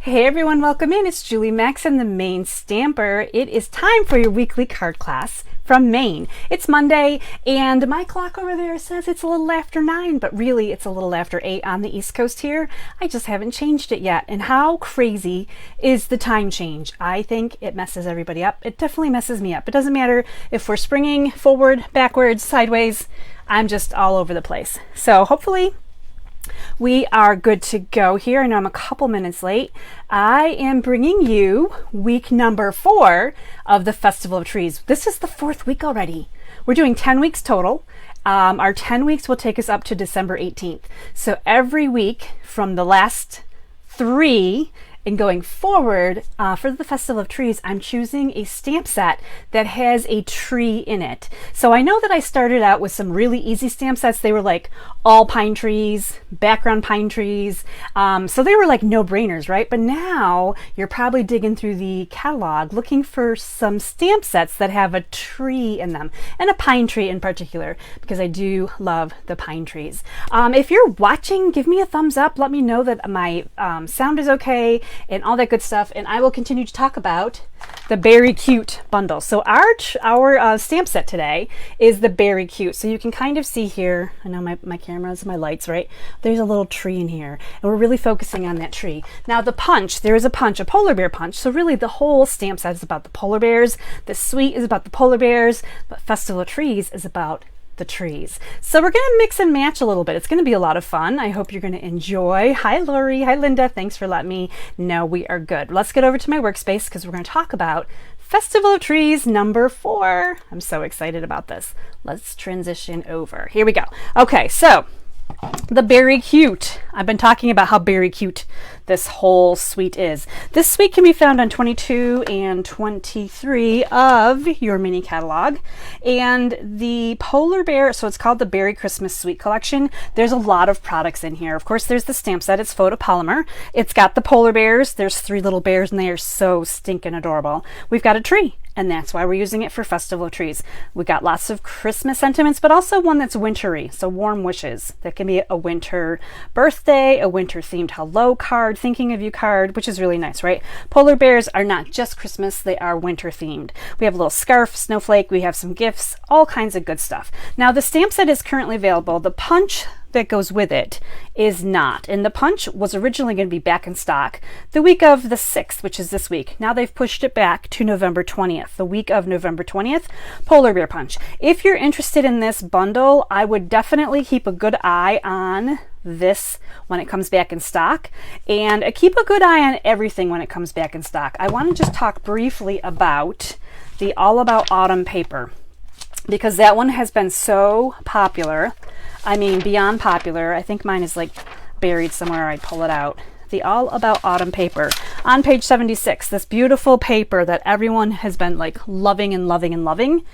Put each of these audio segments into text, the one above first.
Hey everyone, welcome in. It's Julie Maxon, the Maine Stamper. It is time for your weekly card class from Maine. It's Monday and my clock over there says it's a little after 9, but really it's a little after 8 on the East Coast here. I just haven't changed it yet. And how crazy is the time change? I think it messes everybody up. It definitely messes me up. It doesn't matter if we're springing forward, backwards, sideways. I'm just all over the place. So hopefully we are good to go here. I know I'm a couple minutes late. I am bringing you week number 4 of the Festival of Trees. This is the 4th week already. We're doing 10 weeks total. Our 10 weeks will take us up to December 18th. So every week from the last 3 and going forward for the Festival of Trees, I'm choosing a stamp set that has a tree in it. So I know that I started out with some really easy stamp sets. They were like all pine trees, background pine trees. So they were like no-brainers, right? But now you're probably digging through the catalog looking for some stamp sets that have a tree in them, and a pine tree in particular, because I do love the pine trees. If you're watching, give me a thumbs up. Let me know that my sound is okay and all that good stuff, and I will continue to talk about the Beary Cute Bundle. So our stamp set today is the Beary Cute. So you can kind of see here, I know my cameras, my lights, right? There's a little tree in here, and we're really focusing on that tree. Now the punch, there is a punch, a polar bear punch. So really the whole stamp set is about the polar bears. The suite is about the polar bears, but Festival of Trees is about the trees. So we're going to mix and match a little bit. It's going to be a lot of fun. I hope you're going to enjoy. Hi Lori, hi Linda, thanks for letting me know we are good. Let's get over to my workspace because we're going to talk about Festival of Trees number 4. I'm so excited about this. Let's transition over. Here we go. Okay, so the Beary Cute. I've been talking about how Beary Cute this whole suite is. This suite can be found on 22 and 23 of your mini catalog. And the polar bear, so it's called the Beary Christmas Suite Collection. There's a lot of products in here. Of course, there's the stamp set. It's photopolymer. It's got the polar bears. There's 3 little bears and they are so stinking adorable. We've got a tree, and that's why we're using it for Festival of Trees. We got lots of Christmas sentiments, but also one that's wintry, so warm wishes. That can be a winter birthday, a winter themed hello card, thinking of you card, which is really nice, right? Polar bears are not just Christmas, they are winter themed. We have a little scarf, snowflake, we have some gifts, all kinds of good stuff. Now the stamp set is currently available. The punch that goes with it is not. And the punch was originally going to be back in stock the week of the 6th, which is this week. Now they've pushed it back to November 20th, the week of November 20th, polar bear punch. If you're interested in this bundle, I would definitely keep a good eye on this when it comes back in stock, and keep a good eye on everything when it comes back in stock. I want to just talk briefly about the All About Autumn paper, because that one has been so popular. I mean, beyond popular. I think mine is like buried somewhere. I'd pull it out. The All About Autumn paper on page 76. This beautiful paper that everyone has been like loving and loving and loving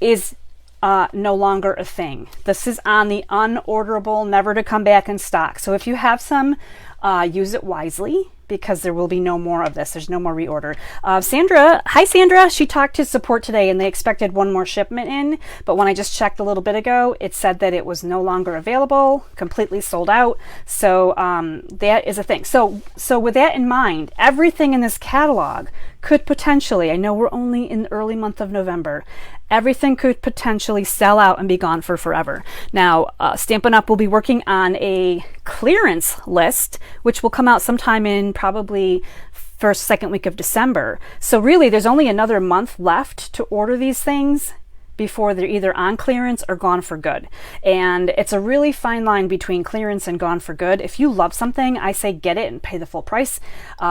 is no longer a thing. This is on the unorderable, never to come back in stock. So if you have some, use it wisely, because there will be no more of this. There's no more reorder. Sandra, hi Sandra. She talked to support today and they expected one more shipment in, but when I just checked a little bit ago, it said that it was no longer available, completely sold out. So that is a thing. So with that in mind, everything in this catalog could potentially, I know we're only in the early month of November, everything could potentially sell out and be gone for forever. Now, Stampin' Up! Will be working on a clearance list, which will come out sometime in probably first, second week of December. So really, there's only another month left to order these things before they're either on clearance or gone for good. And it's a really fine line between clearance and gone for good. If you love something, I say get it and pay the full price.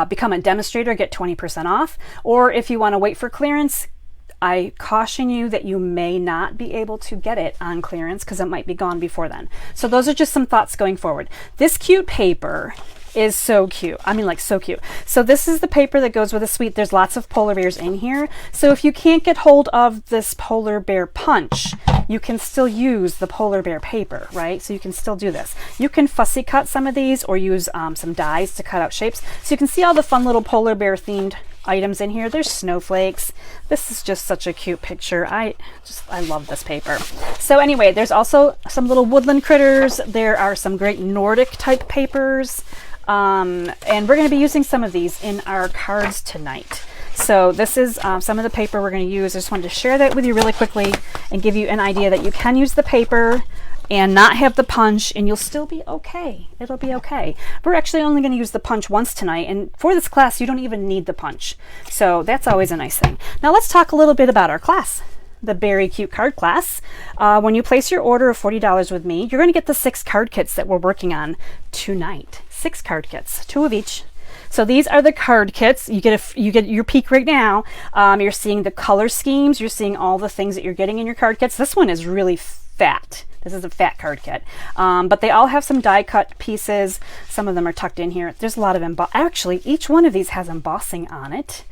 Become a demonstrator, get 20% off. Or if you want to wait for clearance, I caution you that you may not be able to get it on clearance because it might be gone before then. So those are just some thoughts going forward. This cute paper is so cute. I mean, like, so cute. So this is the paper that goes with the suite. There's lots of polar bears in here. So if you can't get hold of this polar bear punch, you can still use the polar bear paper, right? So you can still do this. You can fussy cut some of these or use some dies to cut out shapes. So you can see all the fun little polar bear themed items in here. There's snowflakes. This is just such a cute picture. I love this paper. So anyway, there's also some little woodland critters. There are some great Nordic type papers. And we're going to be using some of these in our cards tonight. So this is some of the paper we're going to use. I just wanted to share that with you really quickly and give you an idea that you can use the paper and not have the punch, and you'll still be okay. It'll be okay. We're actually only going to use the punch once tonight, and for this class you don't even need the punch, so that's always a nice thing. Now let's talk a little bit about our class, the Beary Cute card class. When you place your order of $40 with me, you're going to get the 6 card kits that we're working on tonight. 6 card kits, 2 of each. So these are the card kits. You get your peek right now. You're seeing the color schemes. You're seeing all the things that you're getting in your card kits. This one is really fat. This is a fat card kit, but they all have some die cut pieces. Some of them are tucked in here. There's a lot of actually each one of these has embossing on it.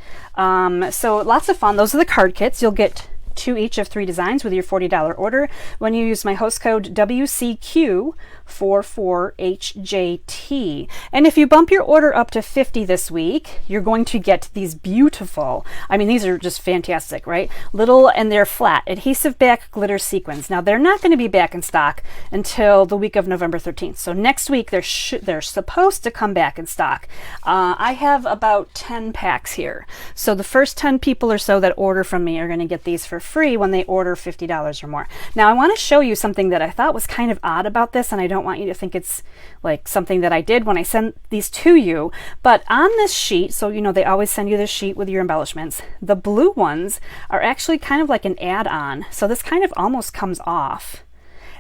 So lots of fun. Those are the card kits. You'll get 2 each of 3 designs with your $40 order when you use my host code WCQ44HJT. And if you bump your order up to 50 this week, you're going to get these beautiful, I mean, these are just fantastic, right? Little, and they're flat, Adhesive Backed Glitter Sequins. Now, they're not going to be back in stock until the week of November 13th. So next week, they're supposed to come back in stock. I have about 10 packs here. So the first 10 people or so that order from me are going to get these for free when they order $50 or more. Now I want to show you something that I thought was kind of odd about this, and I don't want you to think it's like something that I did when I sent these to you, but on this sheet, so you know they always send you this sheet with your embellishments, the blue ones are actually kind of like an add-on, so this kind of almost comes off,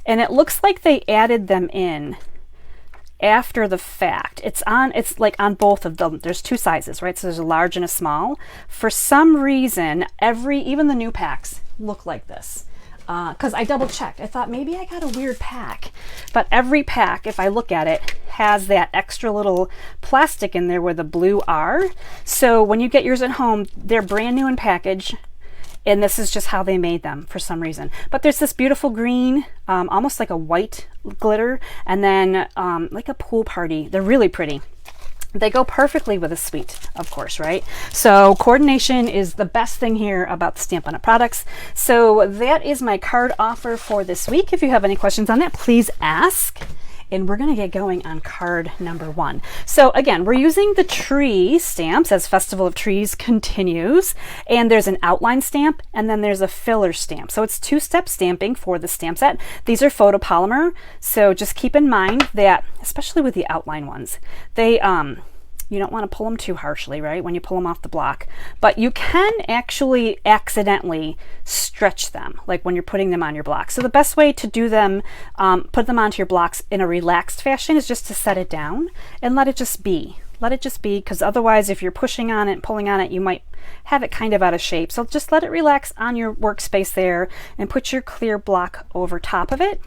and it looks like they added them in after the fact. It's like on both of them. There's 2 sizes, right? So there's a large and a small. For some reason, even the new packs look like this. Because I double checked. I thought maybe I got a weird pack. But every pack, if I look at it, has that extra little plastic in there where the blue are. So when you get yours at home, they're brand new in package. And this is just how they made them for some reason. But there's this beautiful green, almost like a white glitter, and then like a pool party. They're really pretty. They go perfectly with a suite, of course, right? So coordination is the best thing here about the Stampin' Up! Products. So that is my card offer for this week. If you have any questions on that, please ask. And we're going to get going on card number 1. So again, we're using the tree stamps as Festival of Trees continues. And there's an outline stamp and then there's a filler stamp. So it's 2-step stamping for the stamp set. These are photopolymer. So just keep in mind that, especially with the outline ones, they you don't want to pull them too harshly, right, when you pull them off the block. But you can actually accidentally stretch them, like when you're putting them on your block. So the best way to do them, put them onto your blocks in a relaxed fashion, is just to set it down and let it just be. Let it just be, because otherwise if you're pushing on it, pulling on it, you might have it kind of out of shape. So just let it relax on your workspace there and put your clear block over top of it,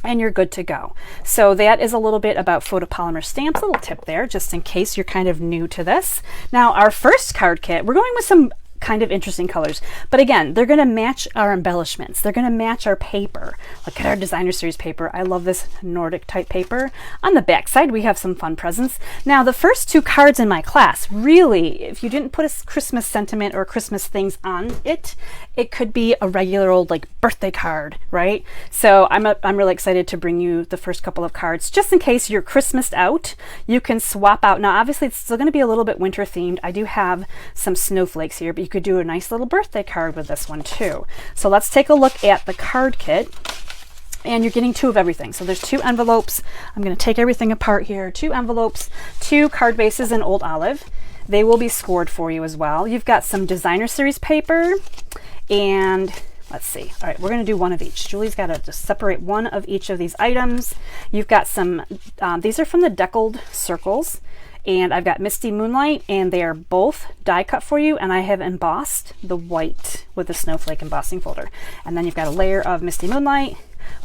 and you're good to go. So that is a little bit about photopolymer stamps, a little tip there, just in case you're kind of new to this. Now our first card kit, we're going with some kind of interesting colors, but again, they're going to match our embellishments. They're going to match our paper. Look at our designer series paper. I love this Nordic type paper. On the back side, we have some fun presents. Now the first 2 cards in my class, really, if you didn't put a Christmas sentiment or Christmas things on it, it could be a regular old like birthday card, right? So I'm really excited to bring you the first couple of cards, just in case you're Christmased out. You can swap out. Now obviously it's still going to be a little bit winter themed. I do have some snowflakes here, but you could do a nice little birthday card with this one too. So let's take a look at the card kit. And you're getting 2 of everything. So there's 2 envelopes. I'm going to take everything apart here. 2 envelopes, 2 card bases in Old Olive. They will be scored for you as well. You've got some designer series paper, and let's see. All right, we're going to do 1 of each. Julie's got to just separate 1 of each of these items. You've got some, these are from the Deckled Circles. And I've got Misty Moonlight, and they are both die cut for you, and I have embossed the white with the snowflake embossing folder. And then you've got a layer of Misty Moonlight,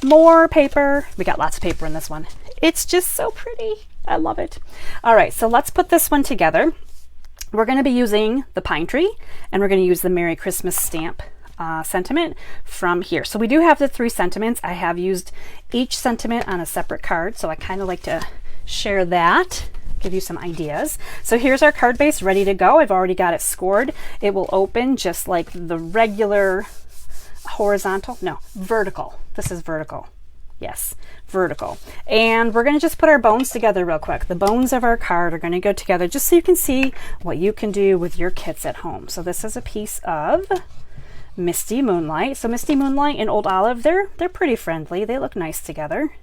more paper. We got lots of paper in this one. It's just so pretty. I love it. All right, so let's put this one together. We're going to be using the pine tree, and we're going to use the Merry Christmas stamp sentiment from here. So we do have the 3 sentiments. I have used each sentiment on a separate card, so I kind of like to share that. give you some ideas. So here's our card base ready to go. I've already got it scored. It will open just like the regular horizontal, no, vertical. This is vertical. Yes, vertical. And we're going to just put our bones together real quick. The bones of our card are going to go together just so you can see what you can do with your kits at home. So this is a piece of Misty Moonlight. So Misty Moonlight and Old Olive, they're pretty friendly. They look nice together.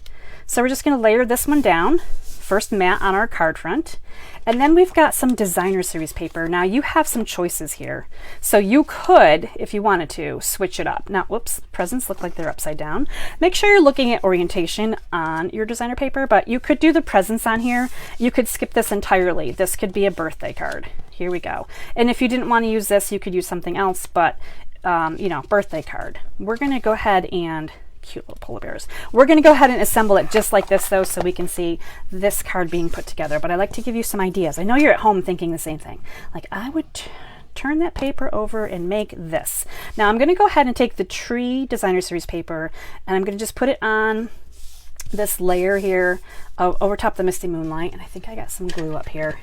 So we're just going to layer this one down. First matte on our card front. And then we've got some designer series paper. Now you have some choices here. So you could, if you wanted to, switch it up. Now, whoops, presents look like they're upside down. Make sure you're looking at orientation on your designer paper, but you could do the presents on here. You could skip this entirely. This could be a birthday card. Here we go. And if you didn't want to use this, you could use something else, but you know, birthday card. We're going to go ahead and cute little polar bears. We're going to go ahead and assemble it just like this though, so we can see this card being put together. But I like to give you some ideas. I know you're at home thinking the same thing. Like, I would turn that paper over and make this. Now I'm going to go ahead and take the tree designer series paper and I'm going to just put it on this layer here over top the Misty Moonlight. And I think I got some glue up here,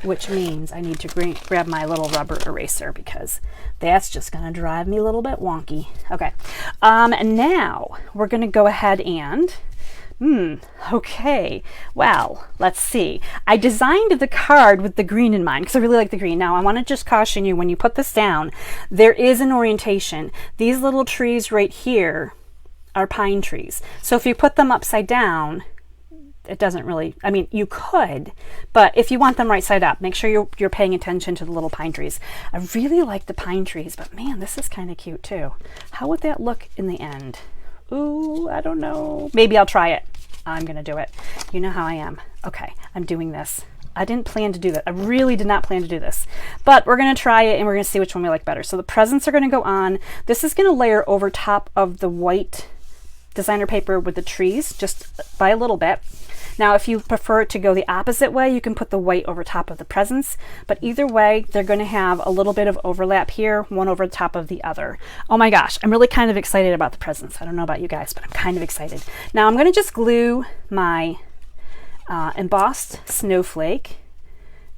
which means I need to grab my little rubber eraser because that's just going to drive me a little bit wonky. Okay, and now we're going to go ahead and, okay, well, let's see. I designed the card with the green in mind because I really like the green. Now I want to just caution you, when you put this down, there is an orientation. These little trees right here are pine trees. So if you put them upside down, it doesn't really, I mean, you could, but if you want them right side up, make sure you're paying attention to the little pine trees. I really like the pine trees, but man, this is kind of cute too. How would that look in the end? Ooh, I don't know. Maybe I'll try it. I'm going to do it. You know how I am. Okay, I'm doing this. I didn't plan to do that. I really did not plan to do this, but we're going to try it and we're going to see which one we like better. So the presents are going to go on. This is going to layer over top of the white designer paper with the trees, just by a little bit. Now, if you prefer it to go the opposite way, you can put the white over top of the presents, but either way, they're going to have a little bit of overlap here, one over the top of the other. Oh my gosh, I'm really kind of excited about the presents. I don't know about you guys, but I'm kind of excited. Now I'm going to just glue my embossed snowflake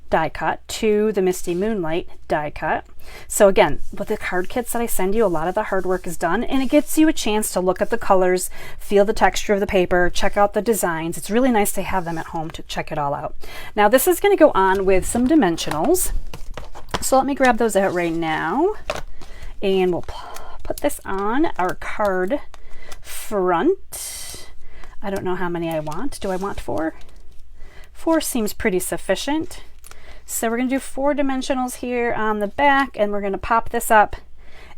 die cut to the Misty Moonlight die cut. So again, with the card kits that I send you, a lot of the hard work is done and it gets you a chance to look at the colors, feel the texture of the paper, check out the designs. It's really nice to have them at home to check it all out. Now this is going to go on with some dimensionals. So let me grab those out right now and we'll put this on our card front. I don't know how many I want. Do I want 4? 4 seems pretty sufficient. So we're going to do 4 dimensionals here on the back and we're going to pop this up.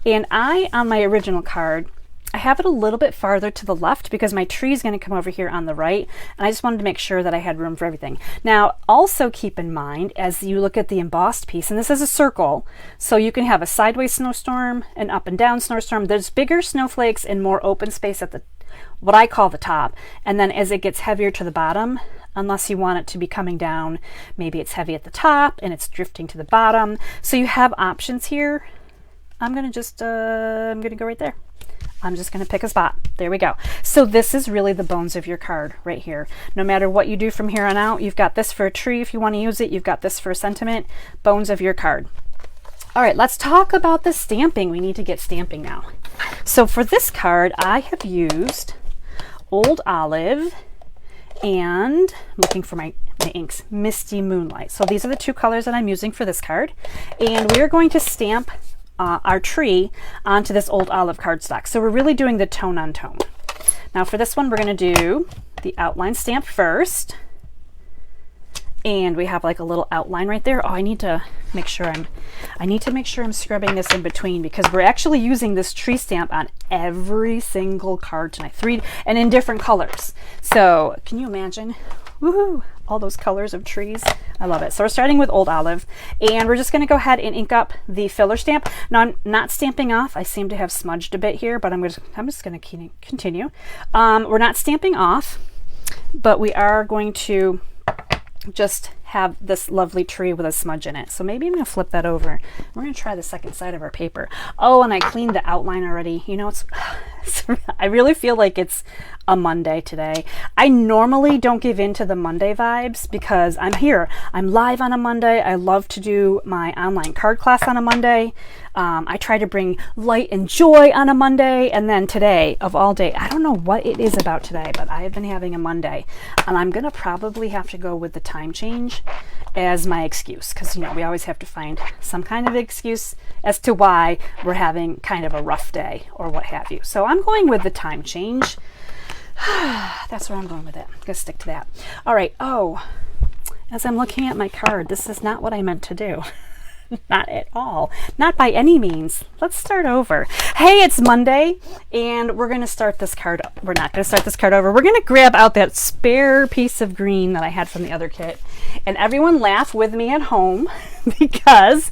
And on my original card, I have it a little bit farther to the left because my tree is going to come over here on the right. And I just wanted to make sure that I had room for everything. Now, also keep in mind as you look at the embossed piece, and this is a circle, so you can have a sideways snowstorm, an up and down snowstorm. There's bigger snowflakes and more open space at the, what I call the top. And then as it gets heavier to the bottom, unless you want it to be coming down, maybe it's heavy at the top and it's drifting to the bottom. So you have options here. I'm going to just, I'm going to go right there. I'm just going to pick a spot. There we go. So this is really the bones of your card right here. No matter what you do from here on out, you've got this for a tree if you want to use it. You've got this for a sentiment. Bones of your card. All right, let's talk about the stamping. We need to get stamping now. So for this card, I have used Old Olive and I'm looking for my inks, Misty Moonlight. So these are the 2 colors that I'm using for this card. And we're going to stamp our tree onto this Old Olive cardstock. So we're really doing the tone on tone. Now for this one, we're going to do the outline stamp first. And we have like a little outline right there. Oh, I need to make sure I'm scrubbing this in between because we're actually using this tree stamp on every single card tonight, 3 and in different colors. So can you imagine? Woohoo! All those colors of trees. I love it. So we're starting with Old Olive and we're just going to go ahead and ink up the filler stamp. Now I'm not stamping off. I seem to have smudged a bit here, but I'm just going to continue. We're not stamping off, but we are going to just have this lovely tree with a smudge in it. So maybe I'm going to flip that over. We're going to try the second side of our paper. Oh, and I cleaned the outline already. You know, it's I really feel like it's a Monday today. I normally don't give in to the Monday vibes because I'm here. I'm live on a Monday. I love to do my online card class on a Monday. I try to bring light and joy on a Monday. And then today, of all day, I don't know what it is about today, but I have been having a Monday. And I'm going to probably have to go with the time change as my excuse, because you know we always have to find some kind of excuse as to why we're having kind of a rough day or what have you. So I'm going with the time change. That's where I'm going with it. I'm gonna stick to that. All right. Oh, as I'm looking at my card, this is not what I meant to do. Not at all. Not by any means. Let's start over. Hey, it's Monday, and we're going to start this card. We're not going to start this card over. We're going to grab out that spare piece of green that I had from the other kit. And everyone laugh with me at home because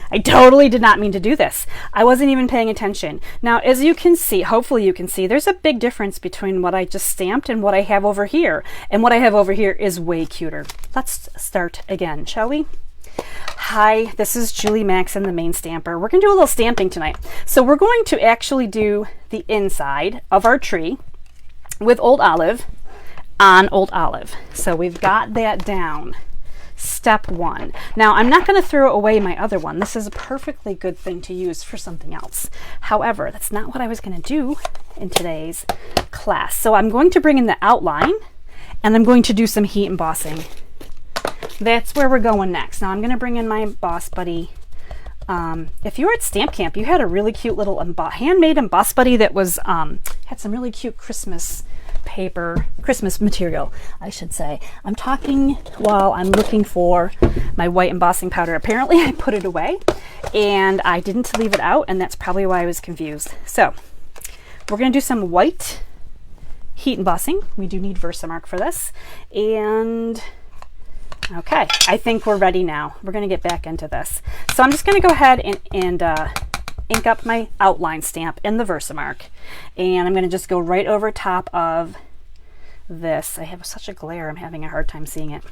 I totally did not mean to do this. I wasn't even paying attention. Now, as you can see, hopefully you can see, there's a big difference between what I just stamped and what I have over here. And what I have over here is way cuter. Let's start again, shall we? Hi, this is Julie Maxon, the main stamper. We're going to do a little stamping tonight. So we're going to actually do the inside of our tree with Old Olive on Old Olive. So we've got that down. Step one. Now, I'm not going to throw away my other one. This is a perfectly good thing to use for something else. However, that's not what I was going to do in today's class. So I'm going to bring in the outline, and I'm going to do some heat embossing. That's where we're going next. Now I'm going to bring in my Emboss Buddy. If you were at Stamp Camp, you had a really cute little handmade Emboss Buddy that was had some really cute Christmas paper, Christmas material, I should say. I'm talking while I'm looking for my white embossing powder. Apparently I put it away and I didn't leave it out, and that's probably why I was confused. So we're going to do some white heat embossing. We do need Versamark for this. And okay, I think we're ready now. We're going to get back into this. So I'm just going to go ahead and ink up my outline stamp in the Versamark. And I'm going to just go right over top of this. I have such a glare, I'm having a hard time seeing it.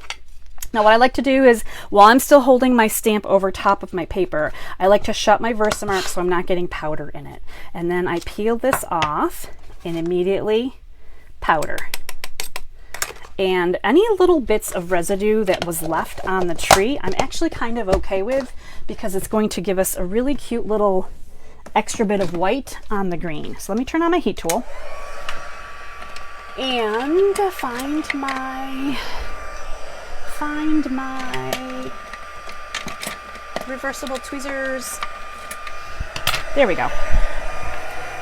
Now what I like to do is, while I'm still holding my stamp over top of my paper, I like to shut my Versamark so I'm not getting powder in it. And then I peel this off and immediately powder. And any little bits of residue that was left on the tree, I'm actually kind of okay with, because it's going to give us a really cute little extra bit of white on the green. So let me turn on my heat tool and find my reversible tweezers. There we go.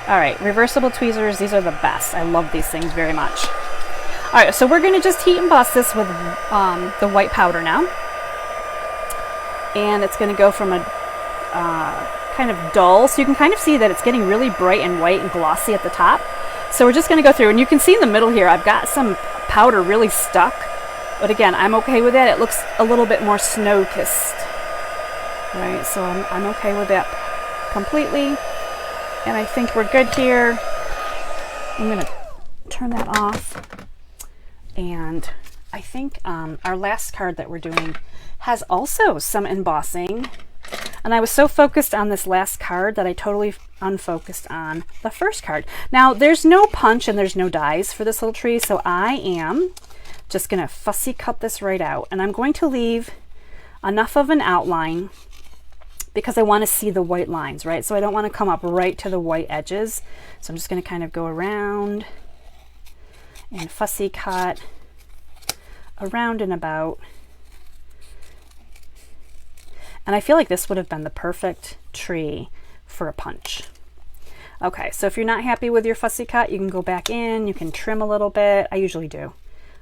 All right, reversible tweezers, these are the best. I love these things very much. All right, so we're going to just heat emboss this with the white powder now. And it's going to go from a kind of dull, so you can kind of see that it's getting really bright and white and glossy at the top. So we're just going to go through, and you can see in the middle here, I've got some powder really stuck. But again, I'm okay with that. It looks a little bit more snow-kissed. Right, so I'm okay with that completely. And I think we're good here. I'm going to turn that off. And I think our last card that we're doing has also some embossing. And I was so focused on this last card that I totally unfocused on the first card. Now, there's no punch and there's no dies for this little tree, so I am just going to fussy cut this right out. And I'm going to leave enough of an outline because I want to see the white lines, right? So I don't want to come up right to the white edges. So I'm just going to kind of go around and fussy cut around and about. And I feel like this would have been the perfect tree for a punch. Okay, so if you're not happy with your fussy cut, you can go back in, you can trim a little bit. I usually do.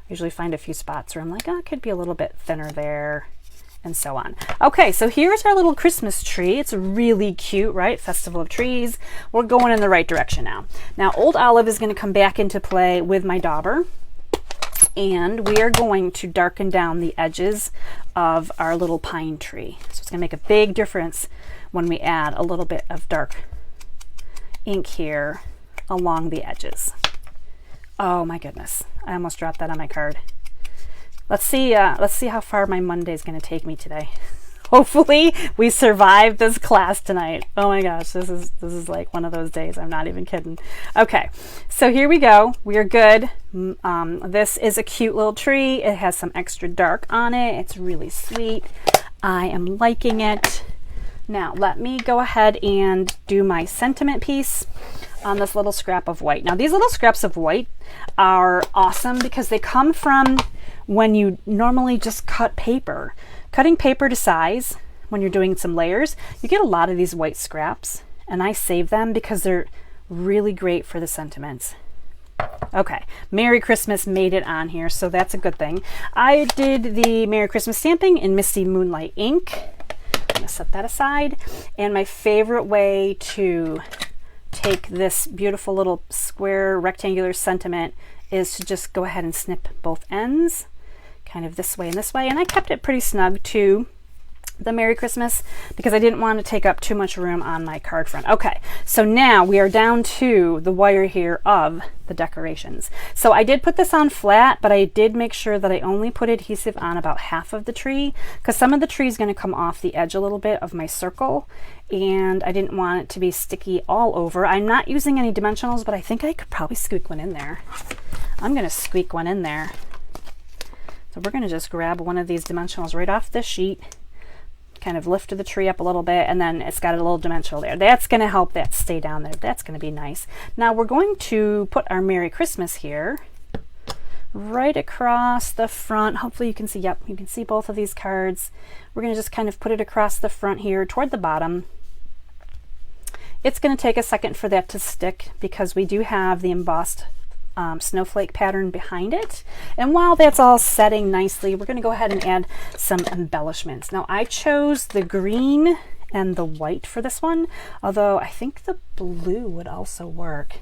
I usually find a few spots where I'm like, oh, it could be a little bit thinner there, and so on. Okay, so here's our little Christmas tree. It's really cute, right? Festival of Trees. We're going in the right direction now. Now, Old Olive is going to come back into play with my dauber, and we are going to darken down the edges of our little pine tree. So it's going to make a big difference when we add a little bit of dark ink here along the edges. Oh my goodness, I almost dropped that on my card. Let's see how far my Monday is going to take me today. hopefully we survive this class tonight. Oh my gosh, this is like one of those days. I'm not even kidding. Okay, so here we go. We are good. This is a cute little tree. It has some extra dark on it. It's really sweet. I am liking it. Now let me go ahead and do my sentiment piece on this little scrap of white. Now these little scraps of white are awesome because they come from when you normally just cut paper. Cutting paper to size when you're doing some layers, you get a lot of these white scraps, and I save them because they're really great for the sentiments. Okay, Merry Christmas made it on here, so that's a good thing. I did the Merry Christmas stamping in Misty Moonlight ink. I'm gonna set that aside. And my favorite way to take this beautiful little square rectangular sentiment is to just go ahead and snip both ends, kind of this way and this way. And I kept it pretty snug to the Merry Christmas because I didn't want to take up too much room on my card front. Okay, so now we are down to the wire here of the decorations. So I did put this on flat, but I did make sure that I only put adhesive on about half of the tree because some of the tree is going to come off the edge a little bit of my circle, and I didn't want it to be sticky all over. I'm not using any dimensionals, but I think I could probably squeak one in there. I'm going to squeak one in there. So we're going to just grab one of these dimensionals right off this sheet, kind of lift the tree up a little bit, and then it's got a little dimensional there. That's going to help that stay down there. That's going to be nice. Now we're going to put our Merry Christmas here right across the front. Hopefully you can see, yep, you can see both of these cards. We're going to just kind of put it across the front here toward the bottom. It's going to take a second for that to stick because we do have the embossed snowflake pattern behind it. And while that's all setting nicely, we're going to go ahead and add some embellishments. Now I chose the green and the white for this one, although I think the blue would also work.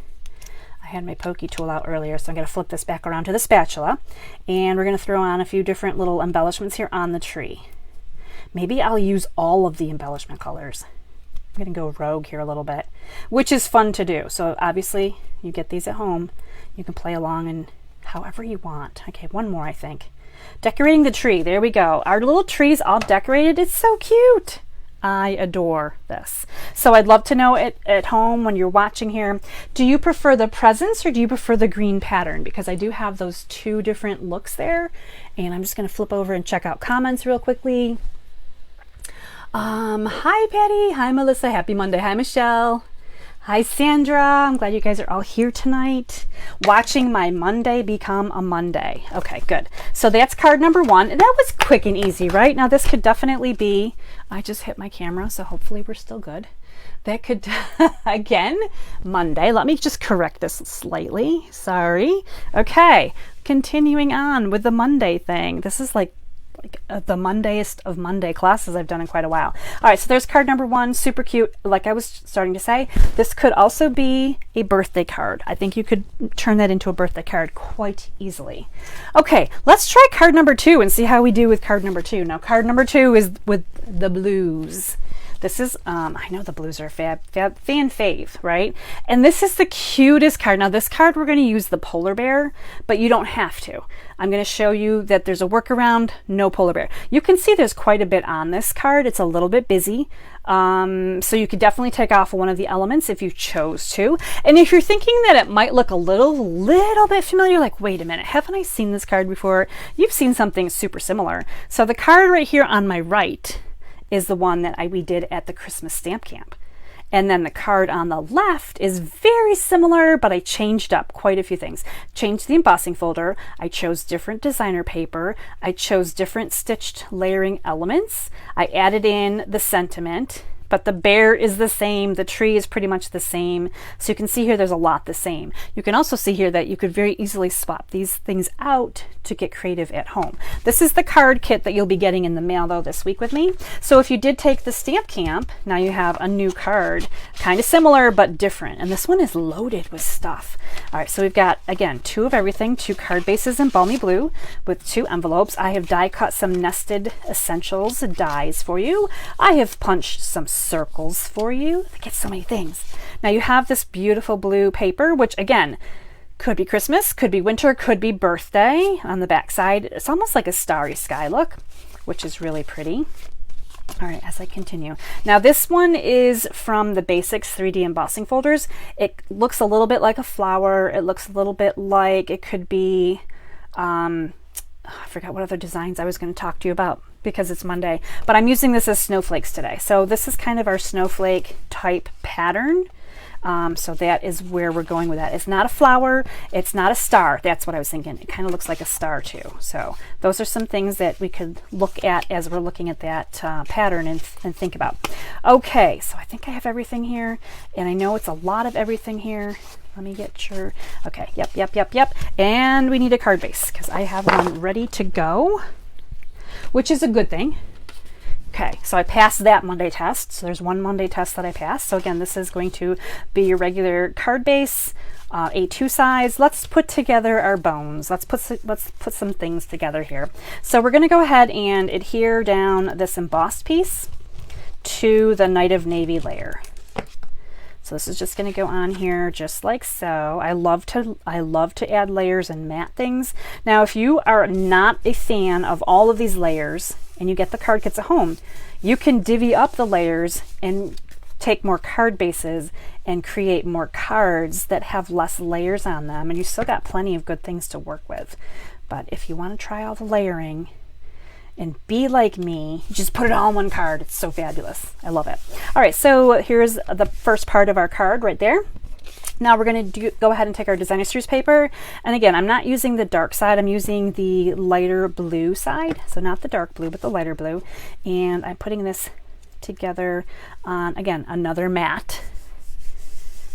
I had my pokey tool out earlier, so I'm going to flip this back around to the spatula, and we're going to throw on a few different little embellishments here on the tree. Maybe I'll use all of the embellishment colors. I'm going to go rogue here a little bit, which is fun to do. So obviously you get these at home. You can play along and however you want. Okay, one more, I think. Decorating the tree. There we go. Our little tree's all decorated. It's so cute. I adore this. So I'd love to know it at home when you're watching here. Do you prefer the presents or do you prefer the green pattern? Because I do have those two different looks there. And I'm just going to flip over and check out comments real quickly. Hi Patty. Hi Melissa. Happy Monday. Hi Michelle. Hi Sandra, I'm glad you guys are all here tonight, watching my Monday become a Monday. Okay, good. So that's card number one, and that was quick and easy, right? Now this could definitely be, I just hit my camera, so hopefully we're still good. That could, again, Monday. Let me just correct this slightly, sorry. Okay, continuing on with the Monday thing. This is like the Mondayest of Monday classes I've done in quite a while. All right, so there's card number one, super cute. Like I was starting to say, this could also be a birthday card. I think you could turn that into a birthday card quite easily. Okay, let's try card number two and see how we do with card number two. Now, card number two is with the blues. This is, I know the blues are fan fave, right? And this is the cutest card. Now this card, we're going to use the polar bear, but you don't have to. I'm going to show you that there's a workaround, no polar bear. You can see there's quite a bit on this card. It's a little bit busy. So you could definitely take off one of the elements if you chose to. And if you're thinking that it might look a little bit familiar, like, wait a minute, haven't I seen this card before? You've seen something super similar. So the card right here on my right is the one that we did at the Christmas stamp camp. And then the card on the left is very similar, but I changed up quite a few things. Changed the embossing folder. I chose different designer paper. I chose different stitched layering elements. I added in the sentiment, but the bear is the same. The tree is pretty much the same. So you can see here there's a lot the same. You can also see here that you could very easily swap these things out to get creative at home. This is the card kit that you'll be getting in the mail though this week with me. So if you did take the stamp camp, now you have a new card, kind of similar but different. And this one is loaded with stuff. All right, so we've got, again, two of everything, two card bases in balmy blue with two envelopes. I have die cut some nested essentials dies for you. I have punched some circles for you. I get so many things. Now you have this beautiful blue paper, which again, could be Christmas, could be winter, could be birthday on the back side. It's almost like a starry sky look, which is really pretty. All right, as I continue. Now this one is from the Basics 3D embossing folders. It looks a little bit like a flower. It looks a little bit like it could be, I forgot what other designs I was going to talk to you about because it's Monday, but I'm using this as snowflakes today. So this is kind of our snowflake type pattern. So that is where we're going with that. It's not a flower. It's not a star. That's what I was thinking. It kind of looks like a star too. So those are some things that we could look at as we're looking at that pattern and think about. Okay, so I think I have everything here, and I know it's a lot of everything here. Let me get sure. Okay, yep. And we need a card base because I have one ready to go, which is a good thing. Okay, so I passed that Monday test. So there's one Monday test that I passed. So again, this is going to be your regular card base, A2 size. Let's put together our bones. Let's put some things together here. So we're going to go ahead and adhere down this embossed piece to the Night of Navy layer. So this is just going to go on here just like so. I love to add layers and matte things. Now, if you are not a fan of all of these layers and you get the card kits at home, you can divvy up the layers and take more card bases and create more cards that have less layers on them, and you still got plenty of good things to work with. But if you want to try all the layering and be like me, just put it all on one card. It's so fabulous. I love it. All right, so here's the first part of our card right there. Now we're going to go ahead and take our designer series paper. And again, I'm not using the dark side. I'm using the lighter blue side. So not the dark blue, but the lighter blue. And I'm putting this together on, again, another mat.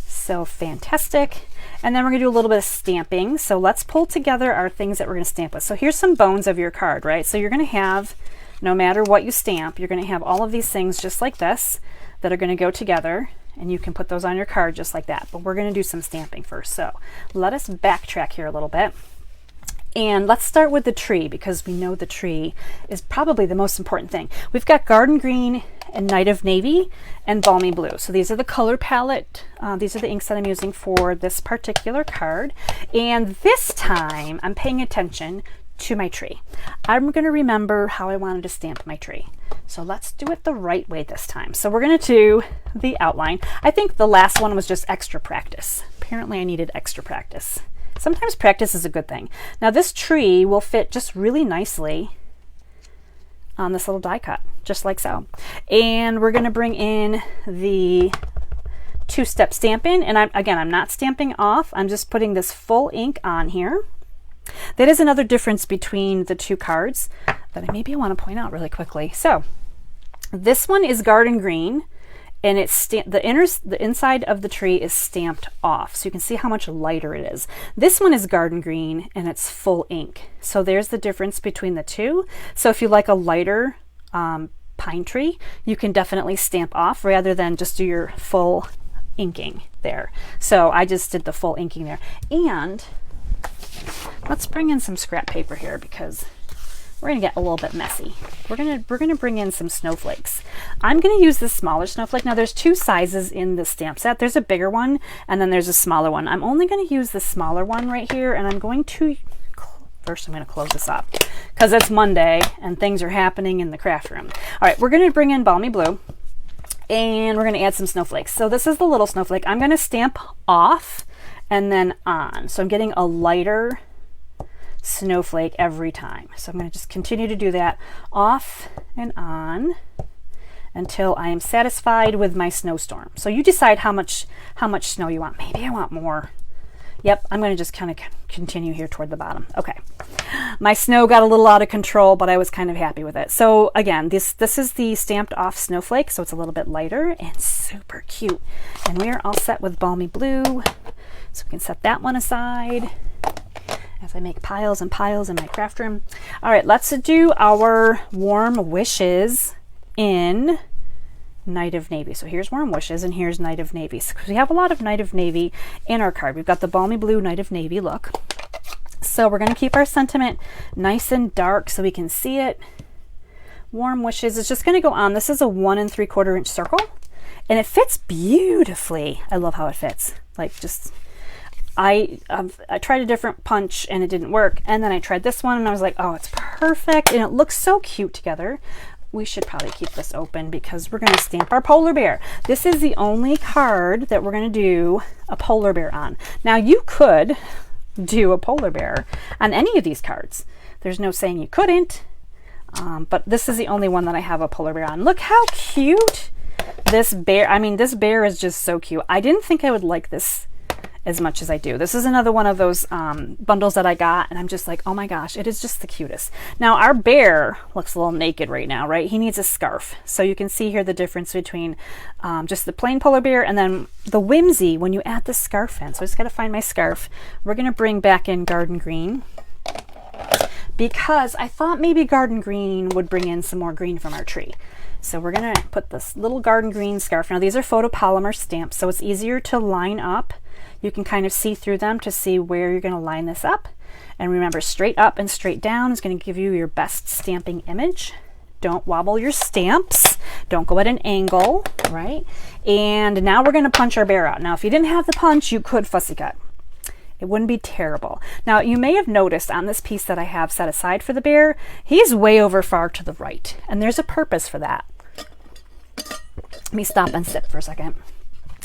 So fantastic. And then we're going to do a little bit of stamping. So let's pull together our things that we're going to stamp with. So here's some bones of your card, right? So you're going to have, no matter what you stamp, you're going to have all of these things just like this that are going to go together. And you can put those on your card just like that. But we're going to do some stamping first. So let us backtrack here a little bit. And let's start with the tree, because we know the tree is probably the most important thing. We've got Garden Green and Night of Navy and Balmy Blue. So these are the color palette. These are the inks that I'm using for this particular card. And this time I'm paying attention to my tree. I'm going to remember how I wanted to stamp my tree. So let's do it the right way this time. So we're going to do the outline. I think the last one was just extra practice. Apparently I needed extra practice. Sometimes practice is a good thing. Now this tree will fit just really nicely on this little die cut, just like so. And we're going to bring in the two-step stamping. And I'm not stamping off. I'm just putting this full ink on here. That is another difference between the two cards that maybe I want to point out really quickly. So this one is Garden Green, and it's the inside of the tree is stamped off, so you can see how much lighter it is. This one is Garden Green, and it's full ink. So there's the difference between the two. So if you like a lighter pine tree, you can definitely stamp off rather than just do your full inking there. So I just did the full inking there. And let's bring in some scrap paper here, because we're going to get a little bit messy. We're going to bring in some snowflakes. I'm going to use this smaller snowflake. Now there's two sizes in the stamp set. There's a bigger one and then there's a smaller one. I'm only going to use the smaller one right here, and I'm going to first I'm going to close this up because it's Monday and things are happening in the craft room. All right, we're going to bring in Balmy Blue and we're going to add some snowflakes. So this is the little snowflake. I'm going to stamp off and then on. So I'm getting a lighter snowflake every time. So I'm going to just continue to do that off and on until I am satisfied with my snowstorm. So you decide how much snow you want. Maybe I want more. Yep, I'm going to just kind of continue here toward the bottom. Okay. My snow got a little out of control, but I was kind of happy with it. So again, this is the stamped off snowflake, so it's a little bit lighter and super cute. And we're all set with Balmy Blue. So we can set that one aside as I make piles and piles in my craft room. All right, let's do our Warm Wishes in Night of Navy. So here's Warm Wishes and here's Night of Navy. So we have a lot of Night of Navy in our card. We've got the Balmy Blue Night of Navy look. So we're going to keep our sentiment nice and dark so we can see it. Warm Wishes is just going to go on. This is a 1 3/4 inch circle and it fits beautifully. I love how it fits. Like just I tried a different punch and it didn't work, and then I tried this one and I was like, oh, it's perfect, and it looks so cute together we should probably keep this open because we're going to stamp our polar bear. This is the only card that we're going to do a polar bear on. Now you could do a polar bear on any of these cards. There's no saying you couldn't, but this is the only one that I have a polar bear on. Look how cute this bear, I mean, this bear is just so cute. I didn't think I would like this as much as I do. This is another one of those bundles that I got, and I'm just like, oh my gosh, it is just the cutest. Now our bear looks a little naked right now, right? He needs a scarf. So you can see here the difference between just the plain polar bear and then the whimsy when you add the scarf in. So I just gotta find my scarf. We're gonna bring back in garden green because I thought maybe garden green would bring in some more green from our tree. So we're gonna put this little garden green scarf. Now these are photopolymer stamps, so it's easier to line up. You can kind of see through them to see where you're gonna line this up. And remember, straight up and straight down is gonna give you your best stamping image. Don't wobble your stamps. Don't go at an angle, right? And now we're gonna punch our bear out. Now, if you didn't have the punch, you could fussy cut. It wouldn't be terrible. Now, you may have noticed on this piece that I have set aside for the bear, he's way over far to the right. And there's a purpose for that. Let me stop and sip for a second.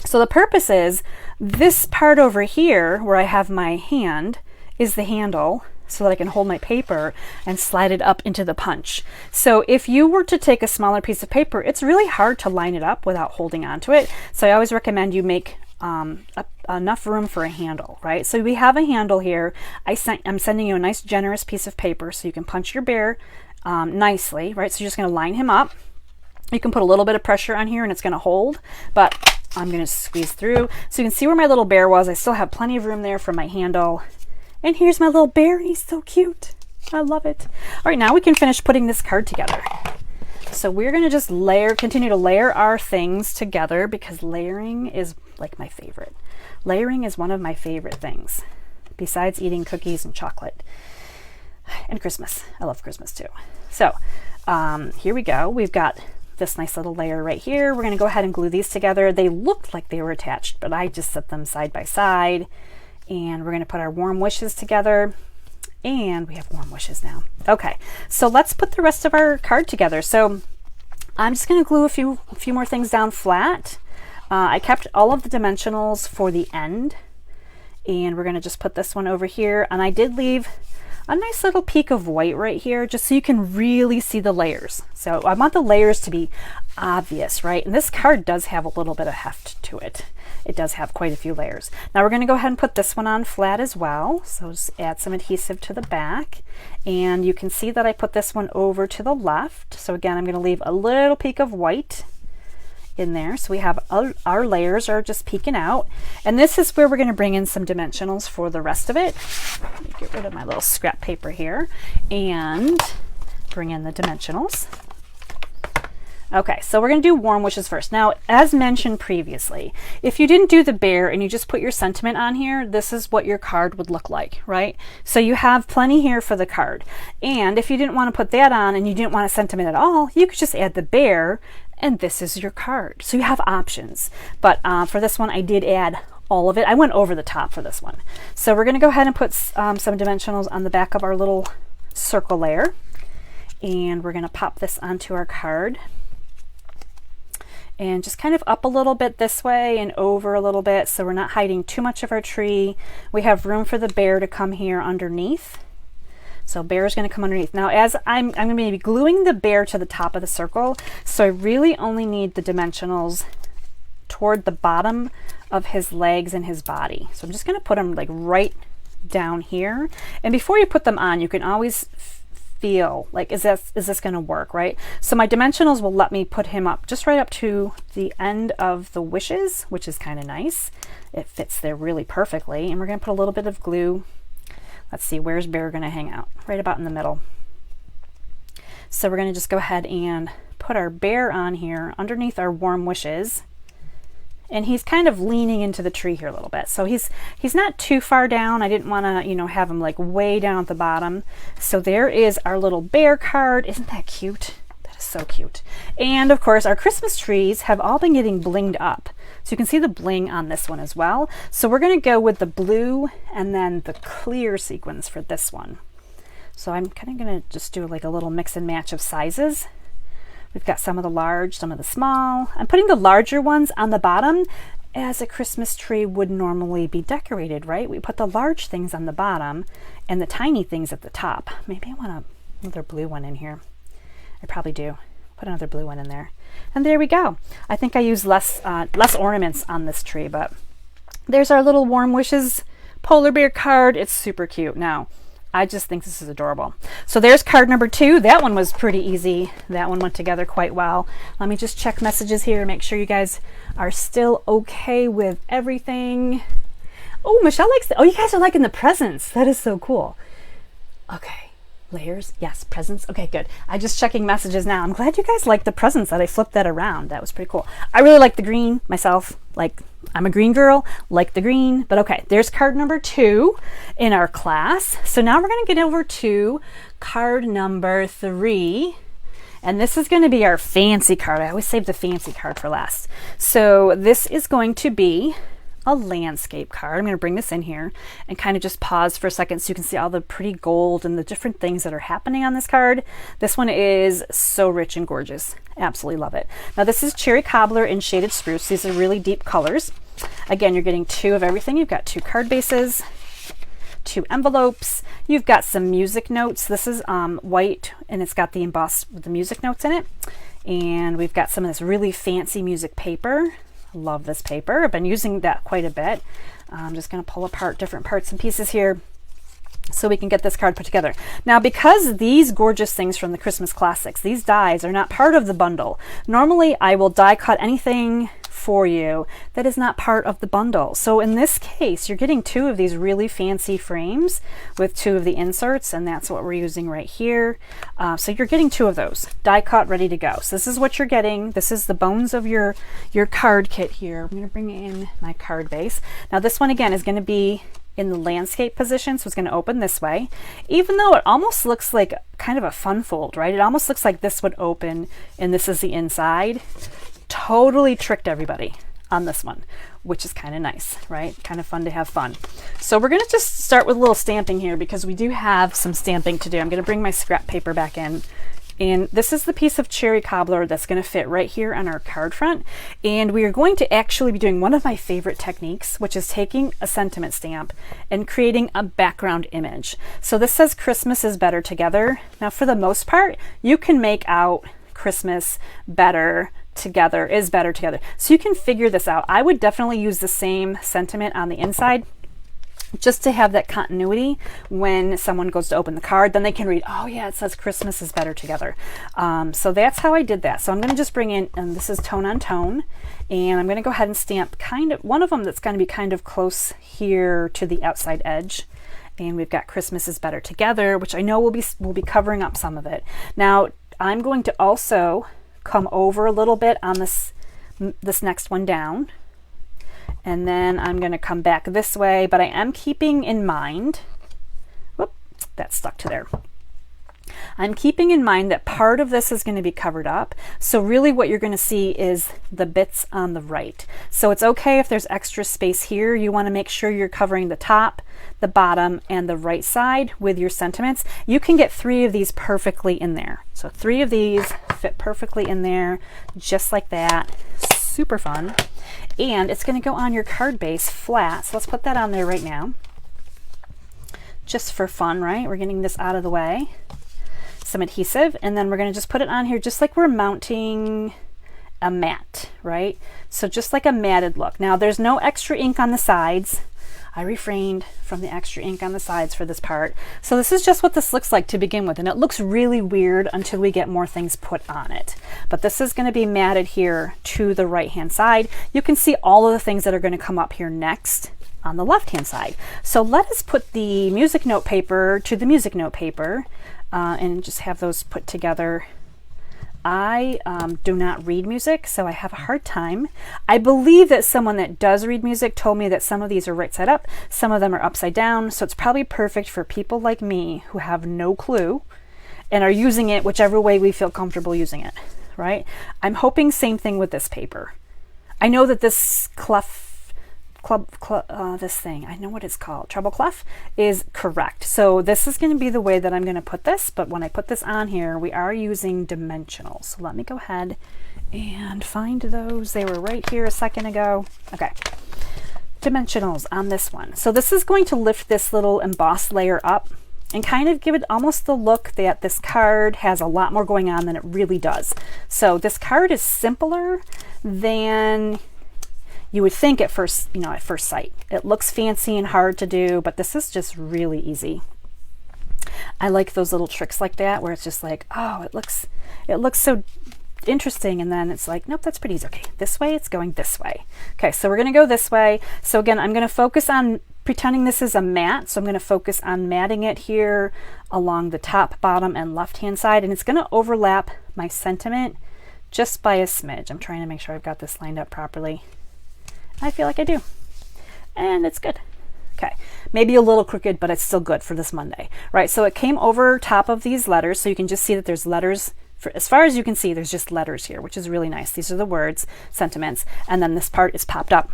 So the purpose is this part over here where I have my hand is the handle so that I can hold my paper and slide it up into the punch. So if you were to take a smaller piece of paper, it's really hard to line it up without holding onto it. So I always recommend you make enough room for a handle, right? So we have a handle here. I'm sending you a nice generous piece of paper so you can punch your bear nicely, right? So you're just gonna line him up. You can put a little bit of pressure on here and it's gonna hold, but I'm gonna squeeze through. So you can see where my little bear was. I still have plenty of room there for my handle. And here's my little bear. He's so cute. I love it. All right, now we can finish putting this card together. So we're gonna just continue to layer our things together because layering is like my favorite. Layering is one of my favorite things, besides eating cookies and chocolate. And Christmas. I love Christmas too. So here we go. We've got this nice little layer right here. We're going to go ahead and glue these together. They looked like they were attached, but I just set them side by side. And we're going to put our warm wishes together. And we have warm wishes now. Okay, so let's put the rest of our card together. So I'm just going to glue a few more things down flat. I kept all of the dimensionals for the end. And we're going to just put this one over here. And I did leave a nice little peak of white right here just so you can really see the layers. So I want the layers to be obvious, right? And this card does have a little bit of heft to it. It does have quite a few layers. Now we're going to go ahead and put this one on flat as well. So just add some adhesive to the back. And you can see that I put this one over to the left. So again, I'm going to leave a little peak of white in there. So we have our layers are just peeking out. And this is where we're going to bring in some dimensionals for the rest of it. Let me get rid of my little scrap paper here and bring in the dimensionals. Okay, so we're going to do warm wishes first. Now, as mentioned previously, if you didn't do the bear and you just put your sentiment on here, this is what your card would look like, right? So you have plenty here for the card. And if you didn't want to put that on and you didn't want a sentiment at all, you could just add the bear and this is your card. So you have options. But for this one, I did add all of it. I went over the top for this one. So we're going to go ahead and put some dimensionals on the back of our little circle layer. And we're going to pop this onto our card. And just kind of up a little bit this way and over a little bit so we're not hiding too much of our tree. We have room for the bear to come here underneath. So bear is going to come underneath. Now as I'm going to be gluing the bear to the top of the circle, so I really only need the dimensionals toward the bottom of his legs and his body. So I'm just going to put them like right down here. And before you put them on, you can always feel like, is this going to work, right? So my dimensionals will let me put him up just right up to the end of the wishes, which is kind of nice. It fits there really perfectly. And we're going to put a little bit of glue. Let's see, where's bear going to hang out? Right about in the middle. So we're going to just go ahead and put our bear on here underneath our warm wishes. And he's kind of leaning into the tree here a little bit. So he's not too far down. I didn't want to, you know, have him like way down at the bottom. So there is our little bear card. Isn't that cute? That is so cute. And of course, our Christmas trees have all been getting blinged up. So you can see the bling on this one as well. So we're going to go with the blue and then the clear sequins for this one. So I'm kind of going to just do like a little mix and match of sizes We've got some of the large, some of the small. I'm putting the larger ones on the bottom as a Christmas tree would normally be decorated, right? We put the large things on the bottom and the tiny things at the top. Maybe I want another blue one in here. I probably do. Put another blue one in there. And there we go. I think I use less ornaments on this tree, but there's our little Warm Wishes polar bear card. It's super cute. Now, I just think this is adorable. So there's card number 2. That one was pretty easy. That one went together quite well. Let me just check messages here, make sure you guys are still okay with everything. Oh, Michelle likes the, oh, you guys are liking the presents. That is so cool. Okay. Layers, yes, presents. Okay, good. I'm just checking messages now. I'm glad you guys like the presents that I flipped that around. That was pretty cool. I really like the green myself. Like, I'm a green girl, like the green. But okay, there's card number 2 in our class. So now we're going to get over to card number 3. And this is going to be our fancy card. I always save the fancy card for last. So this is going to be a landscape card. I'm going to bring this in here and kind of just pause for a second so you can see all the pretty gold and the different things that are happening on this card. This one is so rich and gorgeous. Absolutely love it. Now this is Cherry Cobbler and Shaded Spruce. These are really deep colors. Again, you're getting 2 of everything. You've got 2 card bases, 2 envelopes. You've got some music notes. This is white and it's got the embossed with the music notes in it. And we've got some of this really fancy music paper. Love this paper. I've been using that quite a bit. I'm just going to pull apart different parts and pieces here so we can get this card put together. Now, because these gorgeous things from the Christmas Classics, these dies are not part of the bundle. Normally, I will die cut anything for you that is not part of the bundle. So in this case, you're getting 2 of these really fancy frames with 2 of the inserts, and that's what we're using right here. So you're getting 2 of those, die cut, ready to go. So this is what you're getting. This is the bones of your card kit here. I'm going to bring in my card base. Now this one again is going to be in the landscape position, so it's going to open this way, even though it almost looks like kind of a fun fold, right? It almost looks like this would open and this is the inside. Totally tricked everybody on this one, which is kind of nice, right? Kind of fun to have fun. So we're going to just start with a little stamping here because we do have some stamping to do. I'm going to bring my scrap paper back in. And this is the piece of Cherry Cobbler that's going to fit right here on our card front. And we are going to actually be doing one of my favorite techniques, which is taking a sentiment stamp and creating a background image. So this says Christmas is better together. Now for the most part, you can make out Christmas better together is better together. So you can figure this out. I would definitely use the same sentiment on the inside just to have that continuity when someone goes to open the card, then they can read, oh yeah, it says Christmas is better together. So that's how I did that. So I'm going to just bring in, and this is tone on tone, and I'm going to go ahead and stamp kind of one of them that's going to be kind of close here to the outside edge. And we've got Christmas is better together, which I know we'll be covering up some of it. Now I'm going to also come over a little bit on this next one down, and then I'm going to come back this way, but I am keeping in mind, whoop, that stuck to there. I'm keeping in mind that part of this is going to be covered up. So really what you're going to see is the bits on the right. So it's okay if there's extra space here. You want to make sure you're covering the top, the bottom, and the right side with your sentiments. You can get 3 of these perfectly in there. So 3 of these fit perfectly in there, just like that. Super fun. And it's going to go on your card base flat. So let's put that on there right now. Just for fun, right? We're getting this out of the way. Some adhesive, and then we're going to just put it on here just like we're mounting a mat, right? So just like a matted look. Now there's no extra ink on the sides. I refrained from the extra ink on the sides for this part. So this is just what this looks like to begin with, and it looks really weird until we get more things put on it. But this is going to be matted here to the right hand side. You can see all of the things that are going to come up here next on the left hand side. So let us put the music note paper to the music note paper and just have those put together. I do not read music, so I have a hard time. I believe that someone that does read music told me that some of these are right side up, some of them are upside down, so it's probably perfect for people like me who have no clue and are using it whichever way we feel comfortable using it, right? I'm hoping same thing with this paper. I know that this clef this thing, I know what it's called, treble clef, is correct. So this is going to be the way that I'm going to put this, but when I put this on here, we are using dimensionals. So let me go ahead and find those. They were right here a second ago. Okay, dimensionals on this one. So this is going to lift this little embossed layer up and kind of give it almost the look that this card has a lot more going on than it really does. So this card is simpler than you would think at first, at first sight. It looks fancy and hard to do, but this is just really easy. I like those little tricks like that where it's just like, oh, it looks so interesting, and then it's like, nope, that's pretty easy. Okay, this way, it's going this way. Okay, so we're gonna go this way. So again, I'm gonna focus on pretending this is a mat. So I'm gonna focus on matting it here along the top, bottom, and left-hand side, and it's gonna overlap my sentiment just by a smidge. I'm trying to make sure I've got this lined up properly. I feel like I do, and it's good. Okay, maybe a little crooked, but it's still good for this Monday, right? So it came over top of these letters, so you can just see that there's letters. As far as you can see, there's just letters here, which is really nice. These are the words, sentiments, and then this part is popped up.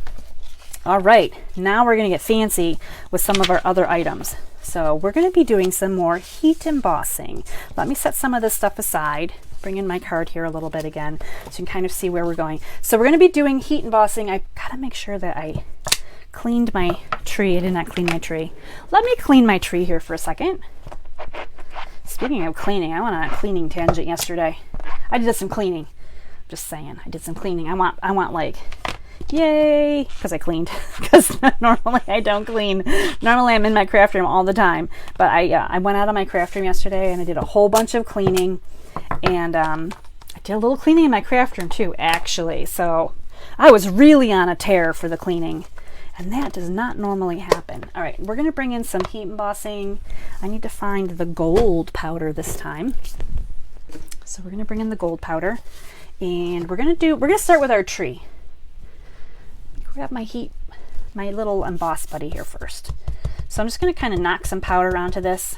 All right, now we're gonna get fancy with some of our other items. So we're gonna be doing some more heat embossing. Let me set some of this stuff aside. Bring in my card here a little bit again so you can kind of see where we're going. So we're going to be doing heat embossing. I gotta make sure that I cleaned my tree. I did not clean my tree. Let me clean my tree here for a second. Speaking of cleaning, I went on a cleaning tangent yesterday. I did some cleaning. Just saying, I did some cleaning. I want like, yay, because I cleaned. Because normally I don't clean. Normally I'm in my craft room all the time. But I went out of my craft room yesterday and I did a whole bunch of cleaning. And I did a little cleaning in my craft room too, actually. So I was really on a tear for the cleaning. And that does not normally happen. All right, we're going to bring in some heat embossing. I need to find the gold powder this time. So we're going to bring in the gold powder. And we're going to start with our tree. Grab my little emboss buddy here first. So I'm just going to kind of knock some powder onto this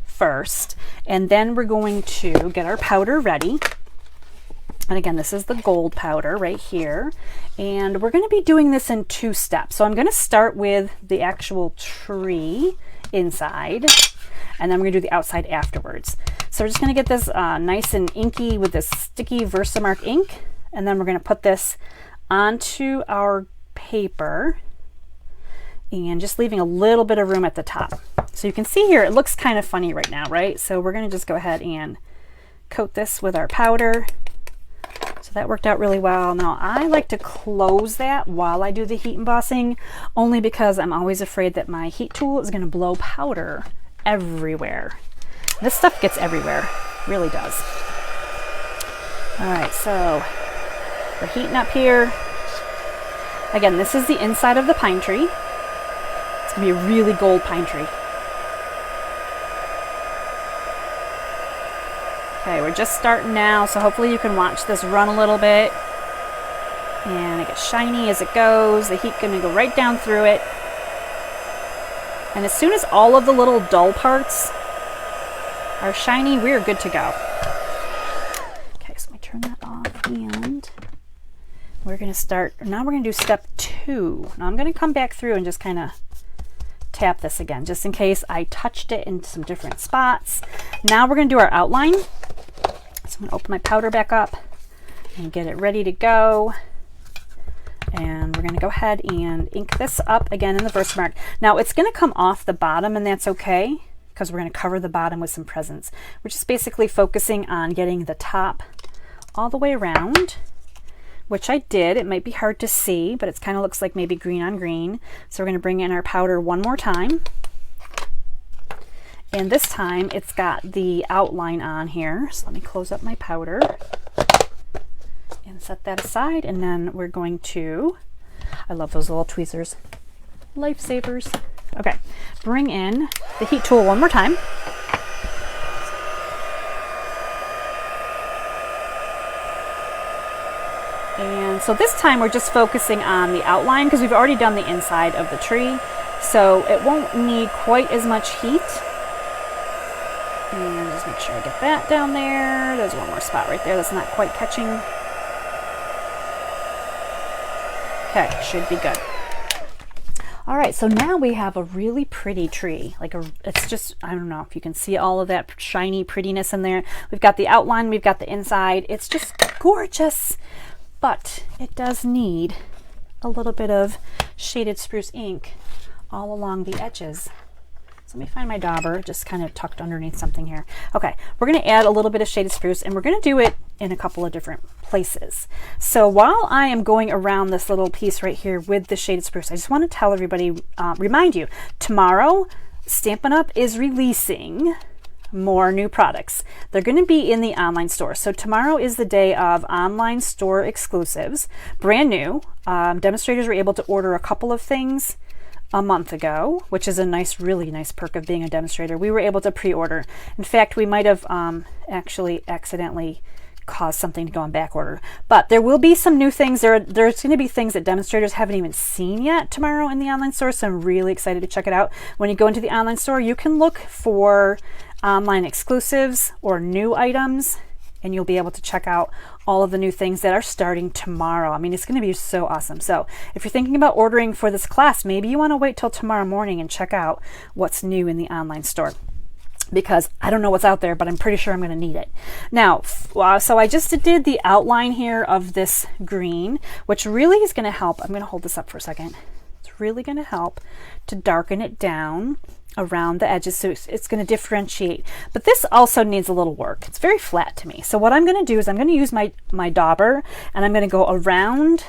first, and then we're going to get our powder ready. And again, this is the gold powder right here, and we're going to be doing this in 2 steps. So I'm going to start with the actual tree inside, and then we're going to do the outside afterwards. So we're just going to get this nice and inky with this sticky Versamark ink, and then we're going to put this onto our paper and just leaving a little bit of room at the top. So you can see here, it looks kind of funny right now, right? So we're going to just go ahead and coat this with our powder. So that worked out really well. Now I like to close that while I do the heat embossing, only because I'm always afraid that my heat tool is going to blow powder everywhere. This stuff gets everywhere, it really does. All right, so we're heating up here. Again, this is the inside of the pine tree. It's gonna be a really gold pine tree. Okay, we're just starting now, so hopefully you can watch this run a little bit. And it gets shiny as it goes. The heat's gonna go right down through it. And as soon as all of the little dull parts are shiny, we're good to go. Okay, so let me turn that off, and we're gonna start, now we're gonna do step 2. Now I'm gonna come back through and just kind of tap this again, just in case I touched it in some different spots. Now we're gonna do our outline. So I'm gonna open my powder back up and get it ready to go. And we're gonna go ahead and ink this up again in the Versamark. Now it's gonna come off the bottom, and that's okay, because we're gonna cover the bottom with some presents. We're just basically focusing on getting the top all the way around, which I did. It might be hard to see, but it kind of looks like maybe green on green. So we're going to bring in our powder one more time. And this time it's got the outline on here. So let me close up my powder and set that aside. And then we're going to, I love those little tweezers, lifesavers. Okay, bring in the heat tool one more time. And so this time we're just focusing on the outline because we've already done the inside of the tree. So it won't need quite as much heat. And just make sure I get that down there. There's one more spot right there that's not quite catching. Okay, should be good. All right, so now we have a really pretty tree. It's just, I don't know if you can see all of that shiny prettiness in there. We've got the outline, we've got the inside. It's just gorgeous, but it does need a little bit of shaded spruce ink all along the edges. So let me find my dauber, just kind of tucked underneath something here. Okay, we're going to add a little bit of shaded spruce, and we're going to do it in a couple of different places. So while I am going around this little piece right here with the shaded spruce, I just want to tell everybody, remind you, tomorrow Stampin' Up! Is releasing more new products. They're going to be in the online store. So tomorrow is the day of online store exclusives, brand new. Demonstrators were able to order a couple of things a month ago, which is a nice, really nice perk of being a demonstrator. We were able to pre-order. In fact, we might have actually accidentally caused something to go on back order. But there will be some new things. There's going to be things that demonstrators haven't even seen yet tomorrow in the online store, so I'm really excited to check it out. When you go into the online store, you can look for online exclusives or new items, and you'll be able to check out all of the new things that are starting tomorrow. I mean, it's going to be so awesome. So if you're thinking about ordering for this class, maybe you want to wait till tomorrow morning and check out what's new in the online store, because I don't know what's out there, but I'm pretty sure I'm going to need it. Now, so I just did the outline here of this green, which really is going to help. I'm going to hold this up for a second. It's really going to help to darken it down around the edges, so it's going to differentiate. But this also needs a little work. It's very flat to me. So what I'm going to do is I'm going to use my dauber, and I'm going to go around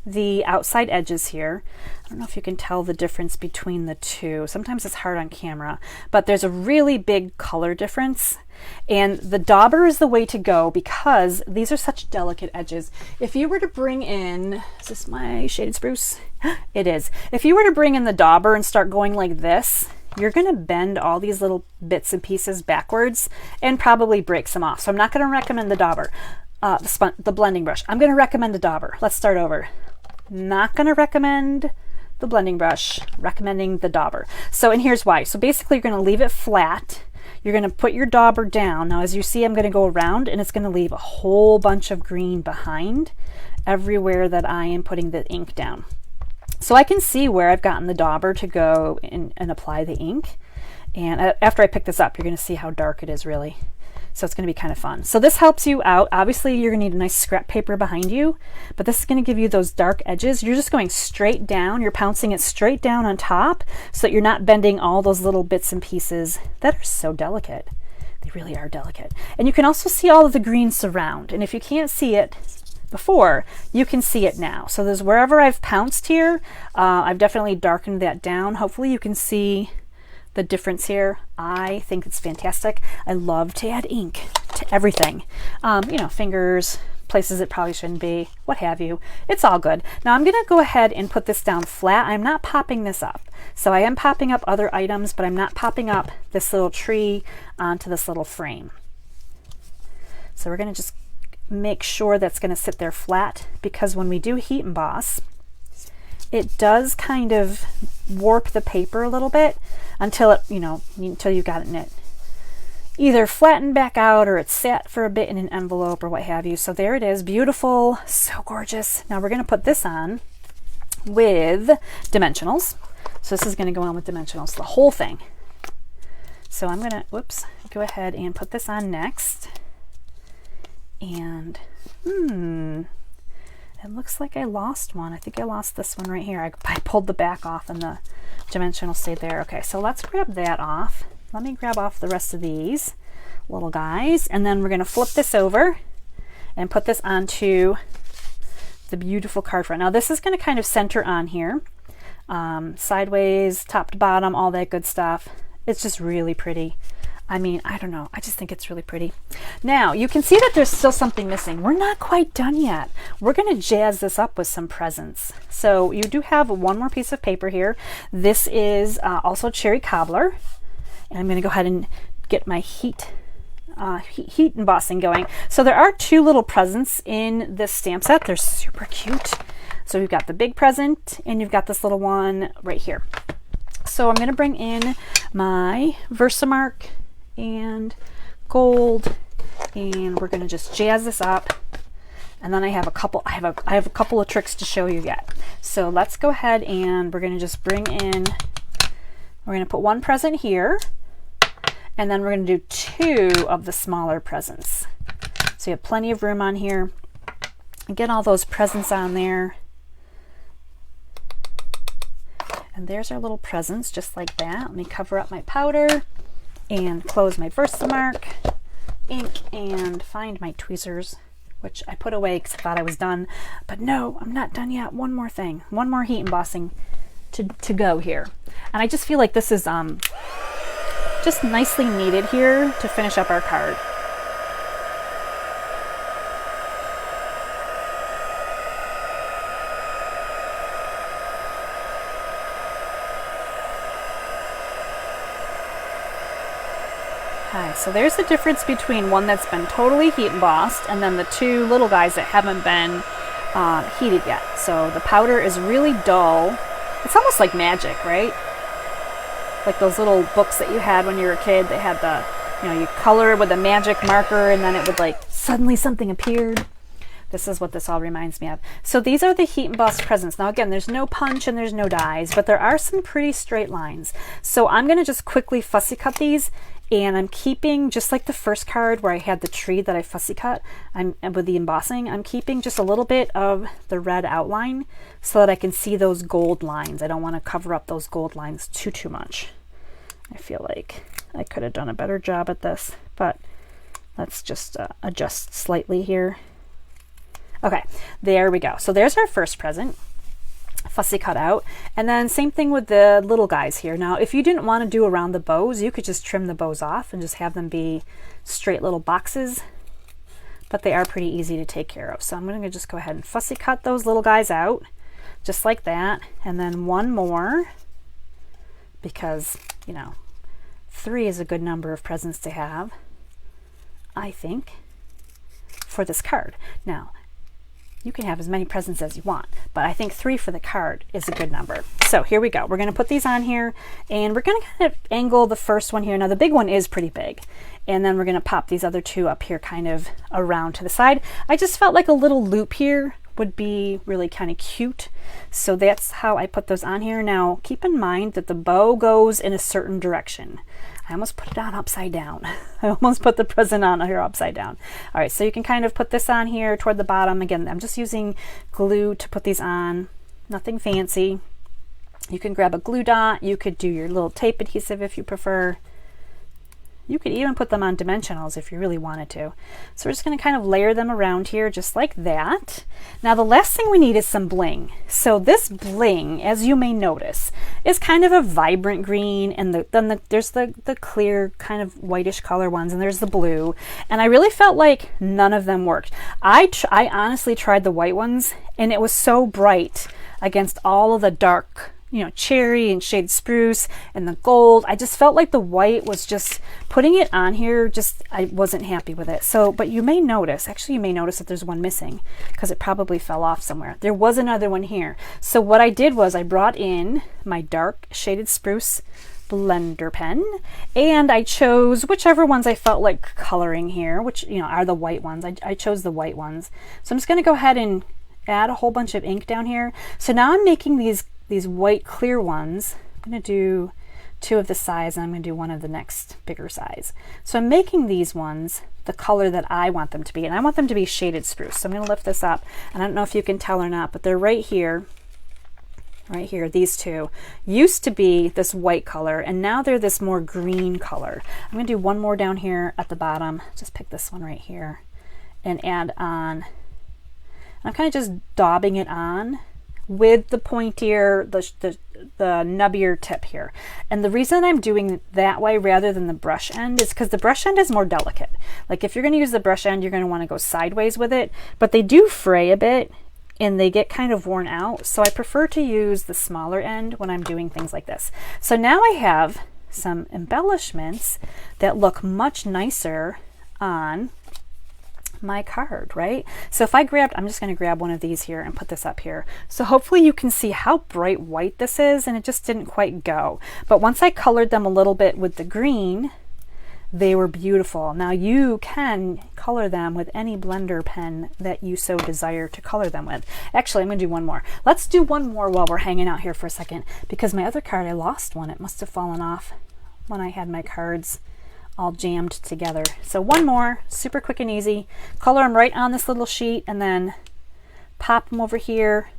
the outside edges here. I don't know if you can tell the difference between the two. Sometimes it's hard on camera, but there's a really big color difference. And the dauber is the way to go because these are such delicate edges. If you were to bring in, is this my shaded spruce? It is. If you were to bring in the dauber and start going like this, you're going to bend all these little bits and pieces backwards and probably break some off. So I'm not going to recommend the dauber, the blending brush. I'm going to recommend the dauber. Let's start over. Not going to recommend the blending brush, recommending the dauber. So, and here's why. So basically you're going to leave it flat. You're going to put your dauber down. Now, as you see, I'm going to go around, and it's going to leave a whole bunch of green behind everywhere that I am putting the ink down. So I can see where I've gotten the dauber to go and apply the ink. And after I pick this up, you're going to see how dark it is really. So it's going to be kind of fun. So this helps you out. Obviously, you're going to need a nice scrap paper behind you, but this is going to give you those dark edges. You're just going straight down. You're pouncing it straight down on top so that you're not bending all those little bits and pieces that are so delicate. They really are delicate. And you can also see all of the green surround. And if you can't see it before, you can see it now. So there's wherever I've pounced here, I've definitely darkened that down. Hopefully you can see the difference here. I think it's fantastic. I love to add ink to everything. You know, fingers, places it probably shouldn't be, what have you. It's all good. Now I'm going to go ahead and put this down flat. I'm not popping this up. So I am popping up other items, but I'm not popping up this little tree onto this little frame. So we're going to just make sure that's going to sit there flat, because when we do heat emboss, it does kind of warp the paper a little bit until it, you know, until you got it either flattened back out or it's sat for a bit in an envelope or what have you. So there it is, beautiful, so gorgeous. Now we're going to put this on with dimensionals. So this is going to go on with dimensionals, the whole thing. So I'm going to, whoops, go ahead and put this on next. And it looks like I lost one. I think I lost this one right here. I pulled the back off and the dimensional stayed there. Okay, so let's grab that off. Let me grab off the rest of these little guys, and then we're going to flip this over and put this onto the beautiful card front. Now this is going to kind of center on here, sideways, top to bottom, all that good stuff. It's just really pretty. I mean, I don't know. I just think it's really pretty. Now, you can see that there's still something missing. We're not quite done yet. We're going to jazz this up with some presents. So you do have one more piece of paper here. This is also cherry cobbler. And I'm going to go ahead and get my heat embossing going. So there are two little presents in this stamp set. They're super cute. So you've got the big present, and you've got this little one right here. So I'm going to bring in my Versamark and gold, and we're going to just jazz this up And then I have a couple of tricks to show you yet. So let's go ahead and we're going to just bring in, we're going to put one present here, and then we're going to do 2 of the smaller presents. So you have plenty of room on here. Get all those presents on there. And there's our little presents, just like that. Let me cover up my powder and close my Versamark ink and find my tweezers, which I put away because I thought I was done. But no, I'm not done yet. One more thing. One more heat embossing to go here. And I just feel like this is just nicely needed here to finish up our card. Okay, so there's the difference between one that's been totally heat embossed and then the 2 little guys that haven't been heated yet. So the powder is really dull. It's almost like magic, right? Like those little books that you had when you were a kid. They had the, you know, you color with a magic marker and then it would like suddenly something appeared. This is what this all reminds me of. So these are the heat embossed presents. Now again, there's no punch and there's no dies, but there are some pretty straight lines. So I'm going to just quickly fussy cut these, and I'm keeping, just like the first card where I had the tree that I fussy cut, and with the embossing, I'm keeping just a little bit of the red outline so that I can see those gold lines. I don't want to cover up those gold lines too much. I feel like I could have done a better job at this, but let's just adjust slightly here. Okay, there we go. So there's our first present, fussy cut out. And then same thing with the little guys here. Now, if you didn't want to do around the bows, you could just trim the bows off and just have them be straight little boxes, but they are pretty easy to take care of. So I'm going to just go ahead and fussy cut those little guys out, just like that. And then one more, because, you know, 3 is a good number of presents to have, I think, for this card. Now, you can have as many presents as you want, but I think 3 for the card is a good number. So here we go. We're going to put these on here, and we're going to kind of angle the first one here. Now the big one is pretty big, and then we're going to pop these other 2 up here kind of around to the side. I just felt like a little loop here would be really kind of cute, so that's how I put those on here. Now keep in mind that the bow goes in a certain direction. I almost put it on upside down. I almost put the present on here upside down. All right, so you can kind of put this on here toward the bottom. Again, I'm just using glue to put these on, nothing fancy. You can grab a glue dot. You could do your little tape adhesive if you prefer. You could even put them on dimensionals if you really wanted to. So we're just going to kind of layer them around here just like that. Now the last thing we need is some bling. So this bling, as you may notice, is kind of a vibrant green, and then there's the clear kind of whitish color ones, and there's the blue. And I really felt like none of them worked. I honestly tried the white ones, and it was so bright against all of the dark, you know, cherry and shade spruce and the gold. I just felt like the white was just putting it on here, just I wasn't happy with it. So, but you may notice, actually you may notice that there's one missing because it probably fell off somewhere. There was another one here. So what I did was I brought in my dark shaded spruce blender pen, and I chose whichever ones I felt like coloring here, which, you know, are the white ones. I chose the white ones. So I'm just going to go ahead and add a whole bunch of ink down here. So now I'm making these white clear ones. I'm going to do 2 of the size, and I'm going to do 1 of the next bigger size. So I'm making these ones the color that I want them to be, and I want them to be shaded spruce. So I'm going to lift this up, and I don't know if you can tell or not, but they're right here. Right here, these 2 used to be this white color, and now they're this more green color. I'm going to do 1 more down here at the bottom. Just pick this one right here and add on. I'm kind of just daubing it on with the pointier, the nubbier tip here. And the reason I'm doing it that way rather than the brush end is because the brush end is more delicate. Like if you're going to use the brush end, you're going to want to go sideways with it, but they do fray a bit and they get kind of worn out. So I prefer to use the smaller end when I'm doing things like this. So now I have some embellishments that look much nicer on my card, right? So if I grabbed, I'm just going to grab one of these here and put this up here. So hopefully you can see how bright white this is, and it just didn't quite go. But once I colored them a little bit with the green, They were beautiful. Now you can color them with any blender pen that you so desire to color them with. Actually, I'm going to do one more. Let's do one more while we're hanging out here for a second, because my other card, I lost one. It must have fallen off when I had my cards all jammed together. So one more, super quick and easy. Color them right on this little sheet and then pop them over here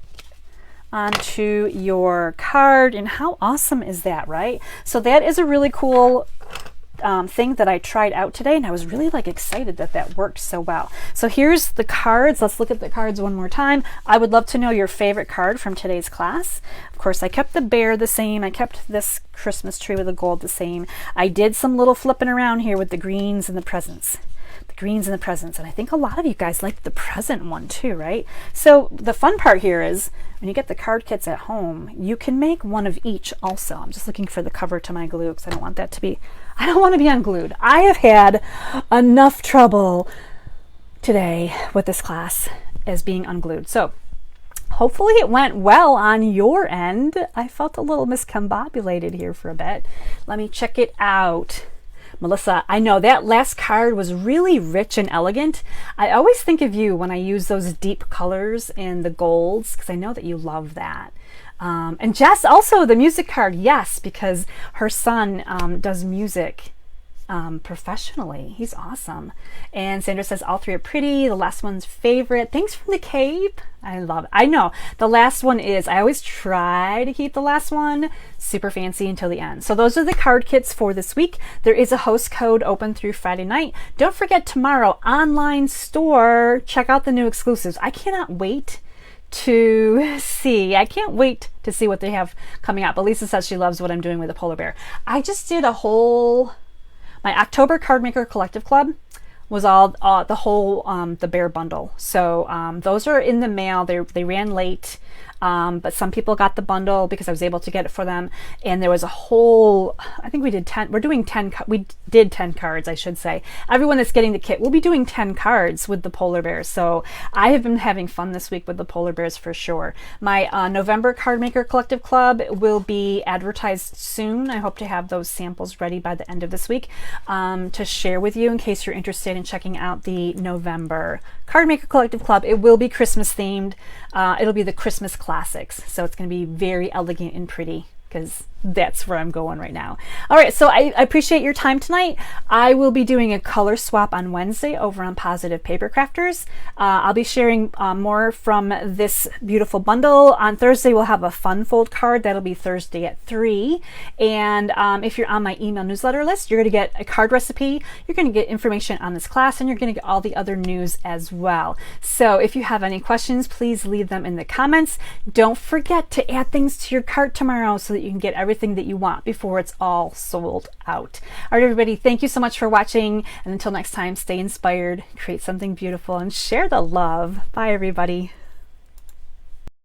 onto your card. And how awesome is that, right? So that is a really cool thing that I tried out today, and I was really like excited that that worked so well. So here's the cards. Let's look at the cards one more time. I would love to know your favorite card from today's class. Of course, I kept the bear the same. I kept this Christmas tree with the gold the same. I did some little flipping around here with the greens and the presents. Greens and the presents, and I think a lot of you guys like the present one too, right? So the fun part here is when you get the card kits at home, you can make one of each also. I'm just looking for the cover to my glue because I don't want that to be, I don't want to be unglued. I have had enough trouble today with this class as being unglued. So hopefully it went well on your end. I felt a little miscombobulated here for a bit. Let me check it out. Melissa, I know that last card was really rich and elegant. I always think of you when I use those deep colors and the golds, because I know that you love that. And Jess, also the music card, yes, because her son does music professionally. He's awesome. And Sandra says all three are pretty. The last one's favorite. Thanks from the Cape. I love it. I know the last one is, I always try to keep the last one super fancy until the end. So those are the card kits for this week. There is a host code open through Friday night. Don't forget tomorrow, online store, check out the new exclusives. I cannot wait to see. I can't wait to see what they have coming out. But Lisa says she loves what I'm doing with the polar bear. I just did a whole, my October Card Maker Collective Club was all the whole the bear bundle. So those are in the mail. They ran late, but some people got the bundle because I was able to get it for them. And there was a whole, I think we did 10, we're doing 10, we did 10 cards, I should say. Everyone that's getting the kit will be doing 10 cards with the polar bears. So I have been having fun this week with the polar bears for sure. My November Card Maker Collective Club will be advertised soon. I hope to have those samples ready by the end of this week to share with you in case you're interested in checking out the November Card Maker Collective Club. It will be Christmas themed. It'll be the Christmas classics. So it's going to be very elegant and pretty because that's where I'm going right now. All right, so I appreciate your time tonight. I will be doing a color swap on Wednesday over on Positive Paper Crafters. I'll be sharing more from this beautiful bundle. On Thursday, we'll have a fun fold card. That'll be Thursday at 3. And if you're on my email newsletter list, you're going to get a card recipe. You're going to get information on this class, and you're going to get all the other news as well. So if you have any questions, please leave them in the comments. Don't forget to add things to your cart tomorrow so that you can get everything that you want before it's all sold out. All right, everybody, thank you so much for watching. And until next time, stay inspired, create something beautiful, and share the love. Bye, everybody.